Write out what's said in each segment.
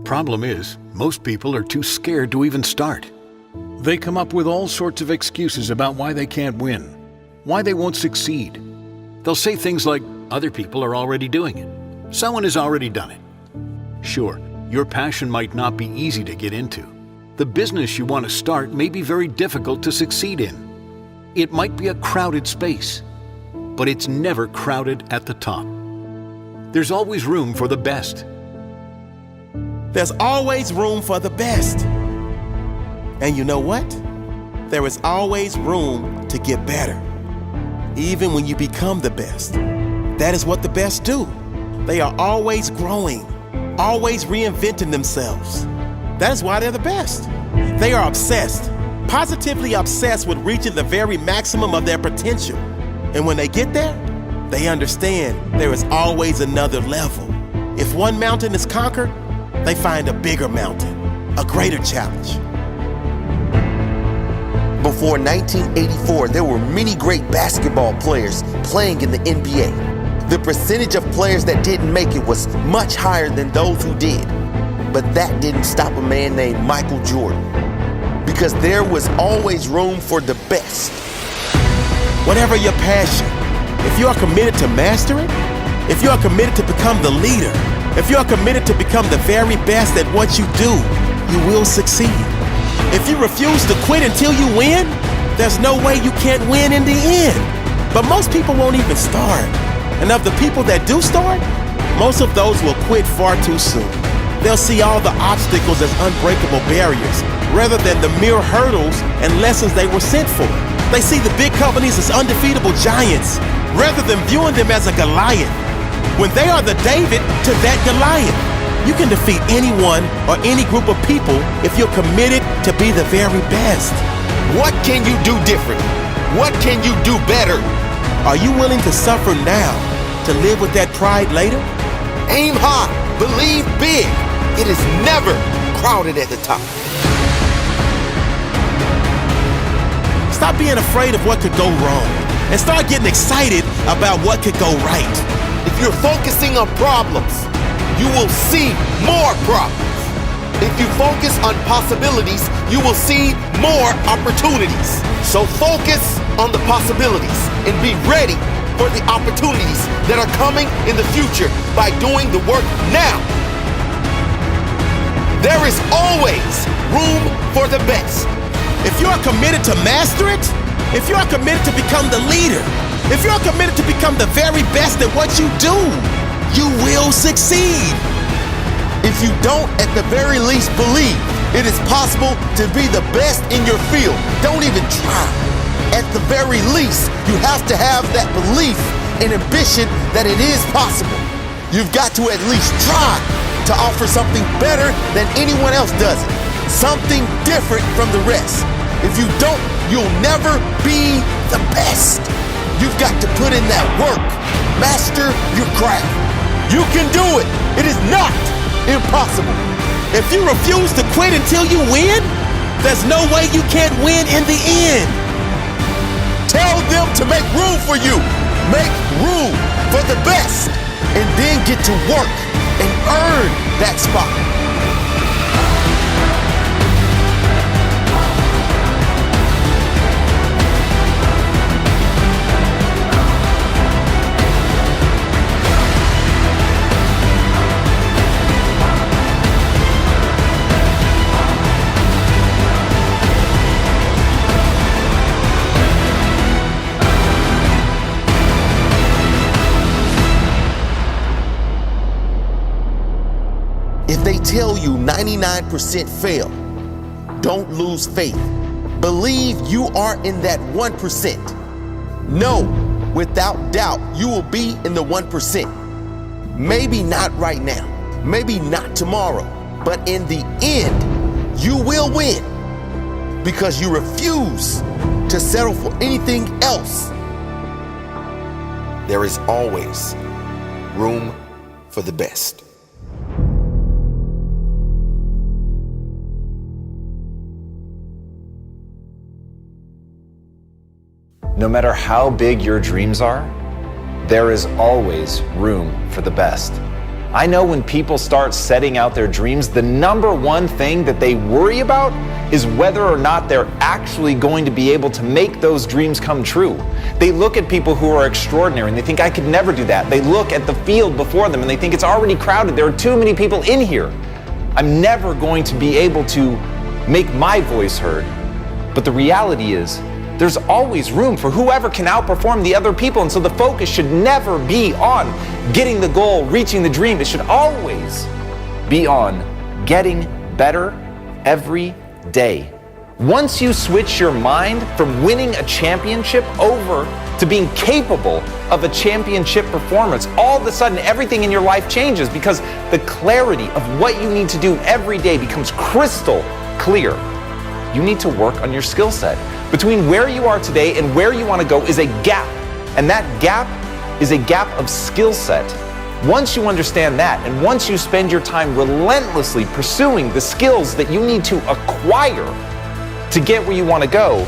Problem is, most people are too scared to even start. They come up with all sorts of excuses about why they can't win, why they won't succeed. They'll say things like, other people are already doing it. Someone has already done it. Sure, your passion might not be easy to get into. The business you want to start may be very difficult to succeed in. It might be a crowded space, but it's never crowded at the top. There's always room for the best. There's always room for the best. And you know what? There is always room to get better. Even when you become the best. That is what the best do. They are always growing, always reinventing themselves. That is why they're the best. They are obsessed, positively obsessed with reaching the very maximum of their potential. And when they get there, they understand there is always another level. If one mountain is conquered, they find a bigger mountain, a greater challenge. Before 1984, there were many great basketball players playing in the NBA. The percentage of players that didn't make it was much higher than those who did. But that didn't stop a man named Michael Jordan, because there was always room for the best. Whatever your passion, if you are committed to master it, if you are committed to become the leader, if you are committed to become the very best at what you do, you will succeed. If you refuse to quit until you win, there's no way you can't win in the end. But most people won't even start. And of the people that do start, most of those will quit far too soon. They'll see all the obstacles as unbreakable barriers, rather than the mere hurdles and lessons they were sent for. They see the big companies as undefeatable giants, rather than viewing them as a Goliath. When they are the David to that Goliath, you can defeat anyone or any group of people if you're committed to be the very best. What can you do different? What can you do better? Are you willing to suffer now to live with that pride later? Aim high, believe big. It is never crowded at the top. Stop being afraid of what could go wrong and start getting excited about what could go right. If you're focusing on problems, you will see more problems. If you focus on possibilities, you will see more opportunities. So focus on the possibilities and be ready for the opportunities that are coming in the future by doing the work now. There is always room for the best. If you are committed to master it, if you are committed to become the leader, if you are committed to become the very best at what you do, you will succeed. If you don't at the very least believe it is possible to be the best in your field, don't even try. At the very least, you have to have that belief and ambition that it is possible. You've got to at least try to offer something better than anyone else does it. Something different from the rest. If you don't, you'll never be the best. You've got to put in that work. Master your craft. You can do it. It is not impossible. If you refuse to quit until you win, there's no way you can't win in the end. Tell them to make room for you. Make room for the best. And then get to work and earn that spot. If they tell you 99% fail, don't lose faith. Believe you are in that 1%. Know without doubt you will be in the 1%. Maybe not right now, maybe not tomorrow, but in the end, you will win because you refuse to settle for anything else. There is always room for the best. No matter how big your dreams are, there is always room for the best. I know when people start setting out their dreams, the number one thing that they worry about is whether or not they're actually going to be able to make those dreams come true. They look at people who are extraordinary and they think, I could never do that. They look at the field before them and they think it's already crowded. There are too many people in here. I'm never going to be able to make my voice heard. But the reality is, there's always room for whoever can outperform the other people. And so the focus should never be on getting the goal, reaching the dream. It should always be on getting better every day. Once you switch your mind from winning a championship over to being capable of a championship performance, all of a sudden everything in your life changes because the clarity of what you need to do every day becomes crystal clear. You need to work on your skill set. Between where you are today and where you want to go is a gap. And that gap is a gap of skill set. Once you understand that, and once you spend your time relentlessly pursuing the skills that you need to acquire to get where you want to go,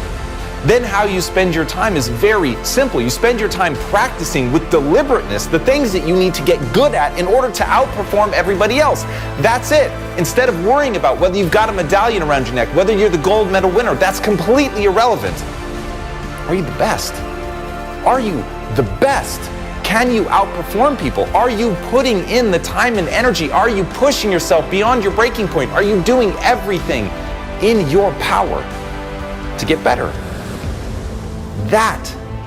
then how you spend your time is very simple. You spend your time practicing with deliberateness the things that you need to get good at in order to outperform everybody else. That's it. Instead of worrying about whether you've got a medallion around your neck, whether you're the gold medal winner, that's completely irrelevant. Are you the best? Are you the best? Can you outperform people? Are you putting in the time and energy? Are you pushing yourself beyond your breaking point? Are you doing everything in your power to get better? That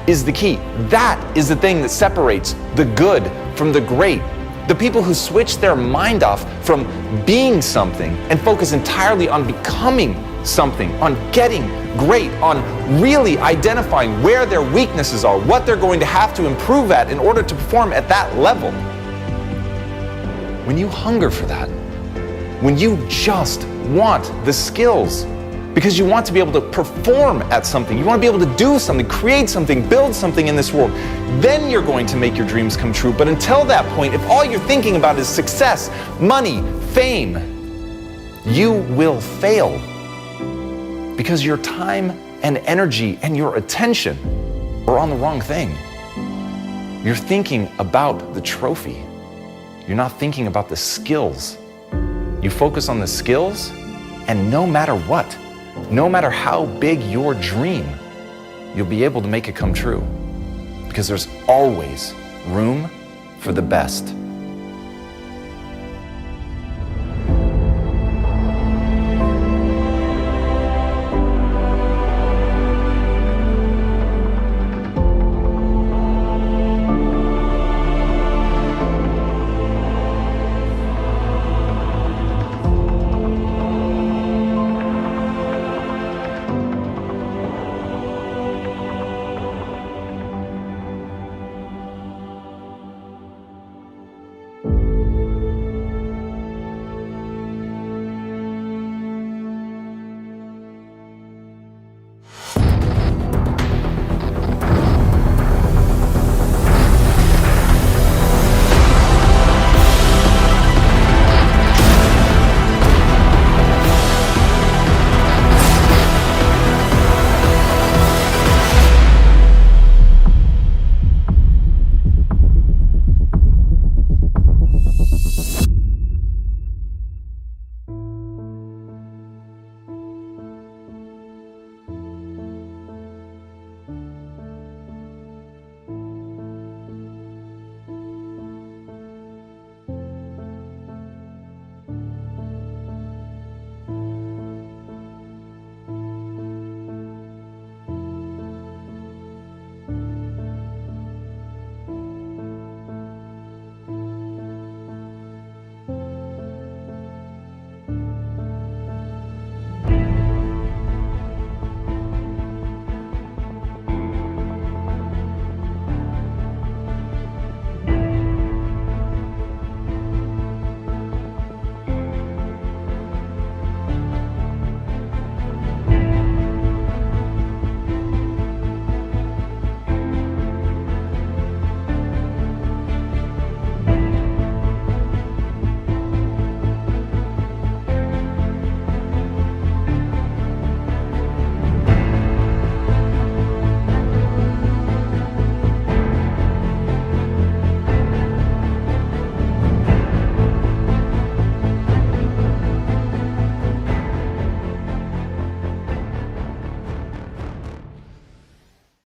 is the key. That is the thing that separates the good from the great. The people who switch their mind off from being something and focus entirely on becoming something, on getting great, on really identifying where their weaknesses are, what they're going to have to improve at in order to perform at that level. When you hunger for that, when you just want the skills, because you want to be able to perform at something, you want to be able to do something, create something, build something in this world, then you're going to make your dreams come true. But until that point, if all you're thinking about is success, money, fame, you will fail. Because your time and energy and your attention are on the wrong thing. You're thinking about the trophy. You're not thinking about the skills. You focus on the skills, and no matter what, no matter how big your dream, you'll be able to make it come true. Because there's always room for the best.